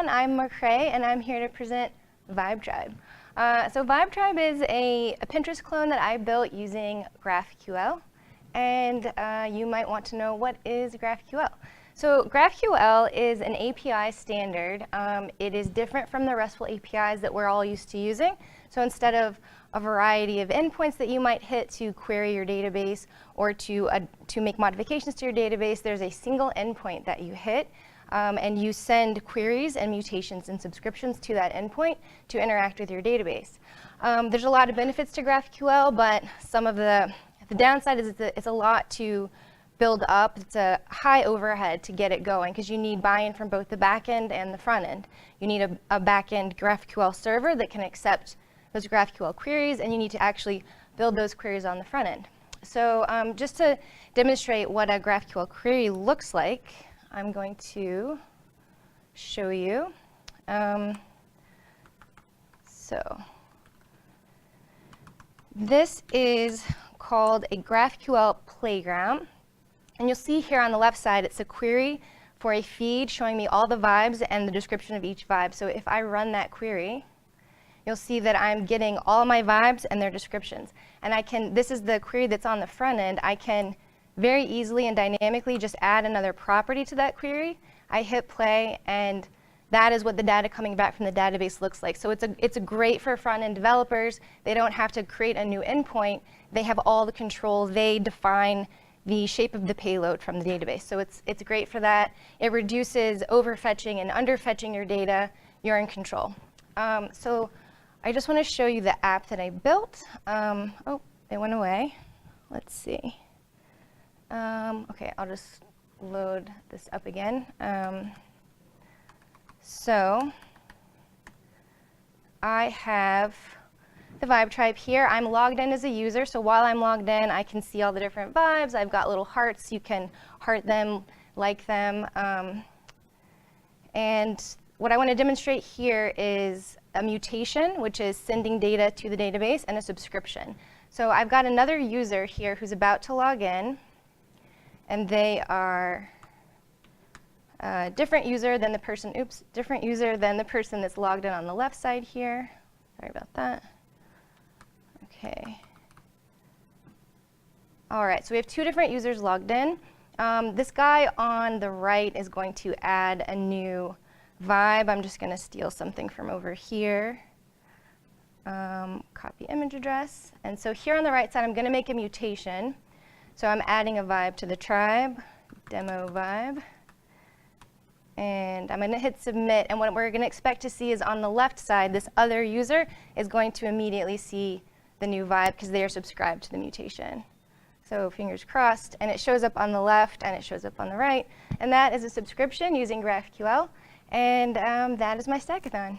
Stackathon. I'm McCrae, and I'm here to present VibeTribe. So VibeTribe is a Pinterest clone that I built using GraphQL, and you might want to know what is GraphQL. So GraphQL is an API standard. It is different from the RESTful APIs that we're all used to using. So instead of a variety of endpoints that you might hit to query your database or to make modifications to your database, there's a single endpoint that you hit, and you send queries and mutations and subscriptions to that endpoint to interact with your database. There's a lot of benefits to GraphQL, but some of the downside is it's a lot to build up. It's a high overhead to get it going because you need buy-in from both the back end and the front end. You need a back end GraphQL server that can accept those GraphQL queries, and you need to actually build those queries on the front end. So just to demonstrate what a GraphQL query looks like, I'm going to show you. So this is called a GraphQL playground. And you'll see here on the left side, it's a query for a feed showing me all the vibes and the description of each vibe. So if I run that query, you'll see that I'm getting all my vibes and their descriptions. And this is the query that's on the front end. I can very easily and dynamically just add another property to that query. I hit play, and that is what the data coming back from the database looks like. So it's great for front-end developers. They don't have to create a new endpoint. They have all the control. They define the shape of the payload from the database. So it's great for that. It reduces overfetching and underfetching your data. You're in control. So I just want to show you the app that I built. Oh, it went away. Let's see. Okay, I'll just load this up again. So I have the VibeTribe here. I'm logged in as a user, so while I'm logged in, I can see all the different vibes. I've got little hearts. You can heart them, like them. And what I want to demonstrate here is a mutation, which is sending data to the database, and a subscription. So I've got another user here who's about to log in, and they are a different user than the person, different user than the person that's logged in on the left side here. Sorry about that. Okay. All right, so we have two different users logged in. This guy on the right is going to add a new vibe. I'm just going to steal something from over here. Copy image address. And so here on the right side, I'm going to make a mutation. So I'm adding a vibe to the tribe, demo vibe. And I'm going to hit submit. And what we're going to expect to see is on the left side, this other user is going to immediately see the new vibe because they are subscribed to the mutation. So fingers crossed. And it shows up on the left and it shows up on the right. And that is a subscription using GraphQL. And that is my Stackathon.